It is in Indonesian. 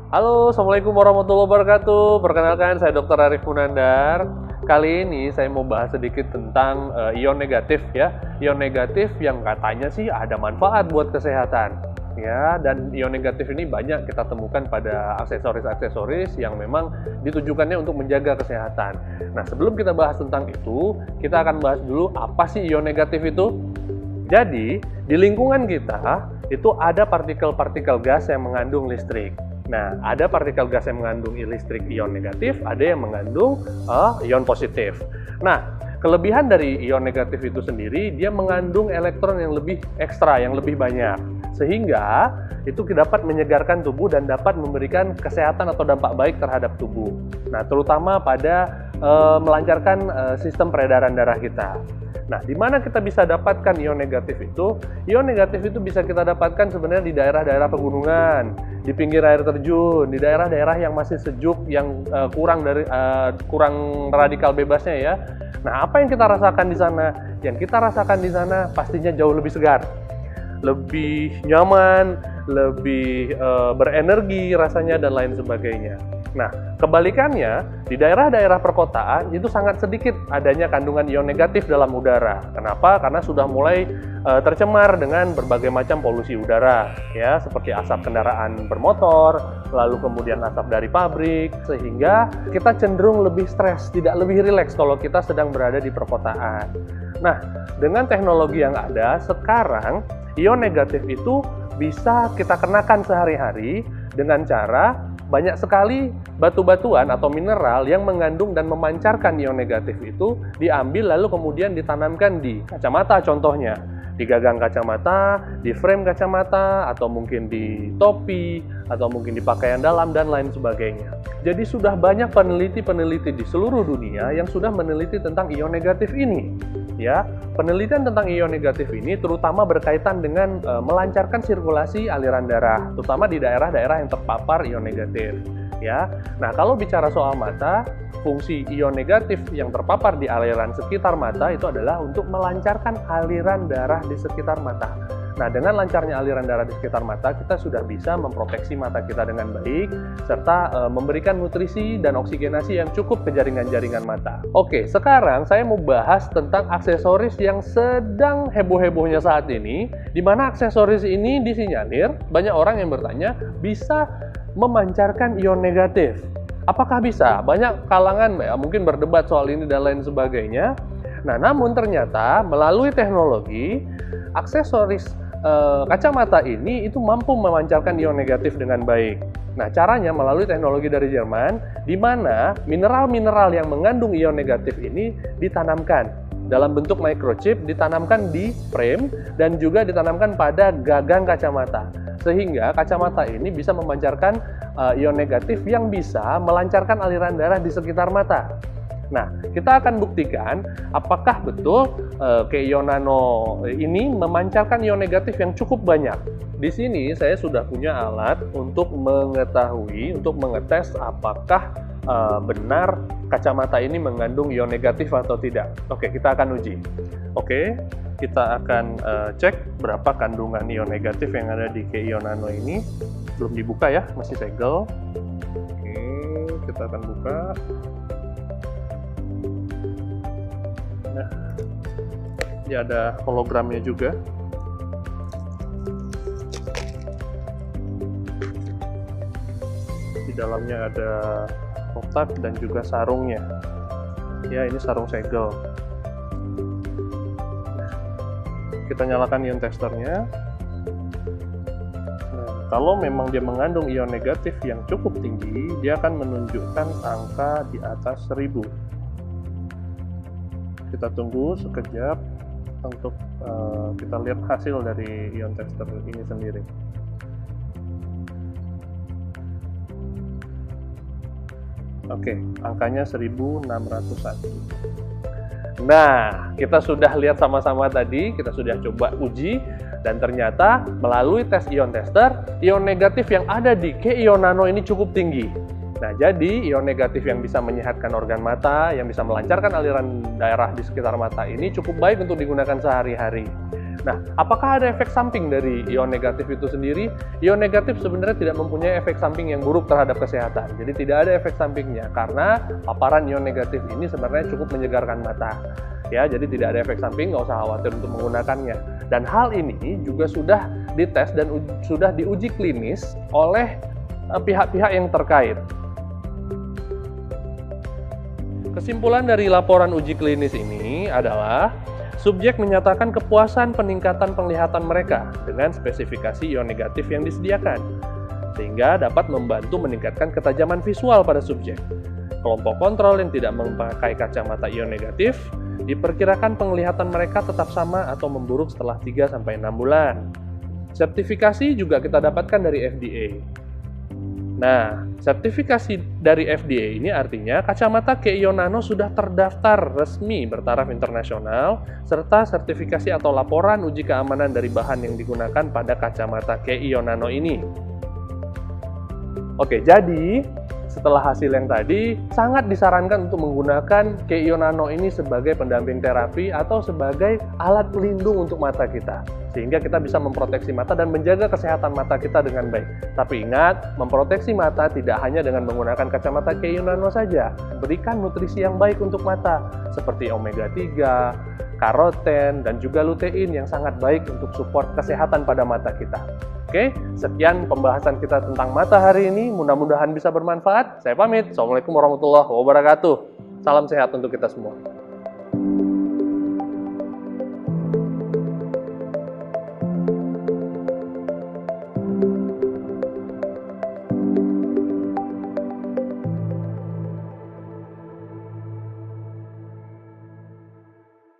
Halo, Assalamualaikum warahmatullahi wabarakatuh. Perkenalkan, saya Dr. Arif Munandar. Kali ini saya mau bahas sedikit tentang ion negatif ya. Ion negatif yang katanya sih ada manfaat buat kesehatan. Ya, dan ion negatif ini banyak kita temukan pada aksesoris-aksesoris yang memang ditujukannya untuk menjaga kesehatan. Nah, sebelum kita bahas tentang itu, kita akan bahas dulu apa sih ion negatif itu. Jadi, di lingkungan kita itu ada partikel-partikel gas yang mengandung listrik. Nah, ada partikel gas yang mengandung listrik ion negatif, ada yang mengandung ion positif. Nah, kelebihan dari ion negatif itu sendiri, dia mengandung elektron yang lebih ekstra, yang lebih banyak. Sehingga itu dapat menyegarkan tubuh dan dapat memberikan kesehatan atau dampak baik terhadap tubuh. Nah, terutama pada melancarkan sistem peredaran darah kita. Nah, di mana kita bisa dapatkan ion negatif itu? Ion negatif itu bisa kita dapatkan sebenarnya di daerah-daerah pegunungan, di pinggir air terjun, di daerah-daerah yang masih sejuk, yang kurang radikal bebasnya ya. Nah, apa yang kita rasakan di sana? Yang kita rasakan di sana pastinya jauh lebih segar, lebih nyaman, lebih berenergi rasanya dan lain sebagainya. Nah, kebalikannya, di daerah-daerah perkotaan itu sangat sedikit adanya kandungan ion negatif dalam udara. Kenapa? Karena sudah mulai tercemar dengan berbagai macam polusi udara, ya, seperti asap kendaraan bermotor, lalu kemudian asap dari pabrik, sehingga kita cenderung lebih stres, tidak lebih rileks kalau kita sedang berada di perkotaan. Nah, dengan teknologi yang ada sekarang, ion negatif itu bisa kita kenakan sehari-hari dengan cara banyak sekali batu-batuan atau mineral yang mengandung dan memancarkan ion negatif itu diambil lalu kemudian ditanamkan di kacamata contohnya, di gagang kacamata, di frame kacamata, atau mungkin di topi, atau mungkin di pakaian dalam dan lain sebagainya. Jadi sudah banyak peneliti-peneliti di seluruh dunia yang sudah meneliti tentang ion negatif ini. Ya, penelitian tentang ion negatif ini terutama berkaitan dengan melancarkan sirkulasi aliran darah, terutama di daerah-daerah yang terpapar ion negatif. Ya, nah kalau bicara soal mata, fungsi ion negatif yang terpapar di aliran sekitar mata itu adalah untuk melancarkan aliran darah di sekitar mata. Nah, dengan lancarnya aliran darah di sekitar mata, kita sudah bisa memproteksi mata kita dengan baik, serta memberikan nutrisi dan oksigenasi yang cukup ke jaringan-jaringan mata. Oke, sekarang saya mau bahas tentang aksesoris yang sedang heboh-hebohnya saat ini, di mana aksesoris ini disinyalir, banyak orang yang bertanya, bisa memancarkan ion negatif. Apakah bisa? Banyak kalangan mungkin berdebat soal ini dan lain sebagainya. Nah, namun ternyata melalui teknologi, aksesoris kacamata ini itu mampu memancarkan ion negatif dengan baik. Nah, caranya melalui teknologi dari Jerman, di mana mineral-mineral yang mengandung ion negatif ini ditanamkan dalam bentuk microchip, ditanamkan di frame dan juga ditanamkan pada gagang kacamata. Sehingga kacamata ini bisa memancarkan ion negatif yang bisa melancarkan aliran darah di sekitar mata. Nah, kita akan buktikan apakah betul Keio Nano ini memancarkan ion negatif yang cukup banyak. Di sini saya sudah punya alat untuk mengetahui, untuk mengetes apakah benar kacamata ini mengandung ion negatif atau tidak. Oke, kita akan uji. Oke, kita akan cek berapa kandungan ion negatif yang ada di Keio Nano ini. Belum dibuka ya, masih segel. Oke, kita akan buka. Nah, ini ada hologramnya juga. Di dalamnya ada kotak dan juga sarungnya. Ya, ini sarung segel. Nah, kita nyalakan ion testernya. Nah, kalau memang dia mengandung ion negatif yang cukup tinggi, dia akan menunjukkan angka di atas 1000. Kita tunggu sekejap untuk kita lihat hasil dari ion tester ini sendiri. Oke, angkanya 1601. Nah, kita sudah lihat sama-sama tadi, kita sudah coba uji, dan ternyata melalui tes ion tester, ion negatif yang ada di Keio Nano ini cukup tinggi. Nah, jadi ion negatif yang bisa menyehatkan organ mata, yang bisa melancarkan aliran darah di sekitar mata ini cukup baik untuk digunakan sehari-hari. Nah, apakah ada efek samping dari ion negatif itu sendiri? Ion negatif sebenarnya tidak mempunyai efek samping yang buruk terhadap kesehatan. Jadi tidak ada efek sampingnya karena paparan ion negatif ini sebenarnya cukup menyegarkan mata. Ya, jadi tidak ada efek samping, nggak usah khawatir untuk menggunakannya. Dan hal ini juga sudah dites dan sudah diuji klinis oleh pihak-pihak yang terkait. Kesimpulan dari laporan uji klinis ini adalah subjek menyatakan kepuasan peningkatan penglihatan mereka dengan spesifikasi ion negatif yang disediakan, sehingga dapat membantu meningkatkan ketajaman visual pada subjek. Kelompok kontrol yang tidak memakai kacamata ion negatif, diperkirakan penglihatan mereka tetap sama atau memburuk setelah 3-6 bulan. Sertifikasi juga kita dapatkan dari FDA. Nah, sertifikasi dari FDA ini artinya kacamata Keion Nano sudah terdaftar resmi bertaraf internasional, serta sertifikasi atau laporan uji keamanan dari bahan yang digunakan pada kacamata Keion Nano ini. Oke, jadi setelah hasil yang tadi, sangat disarankan untuk menggunakan Keion Nano ini sebagai pendamping terapi atau sebagai alat pelindung untuk mata kita. Sehingga kita bisa memproteksi mata dan menjaga kesehatan mata kita dengan baik. Tapi ingat, memproteksi mata tidak hanya dengan menggunakan kacamata Keion Nano saja. Berikan nutrisi yang baik untuk mata, seperti omega 3, karoten, dan juga lutein yang sangat baik untuk support kesehatan pada mata kita. Oke, sekian pembahasan kita tentang mata hari ini. Mudah-mudahan bisa bermanfaat. Saya pamit. Assalamualaikum warahmatullahi wabarakatuh. Salam sehat untuk kita semua.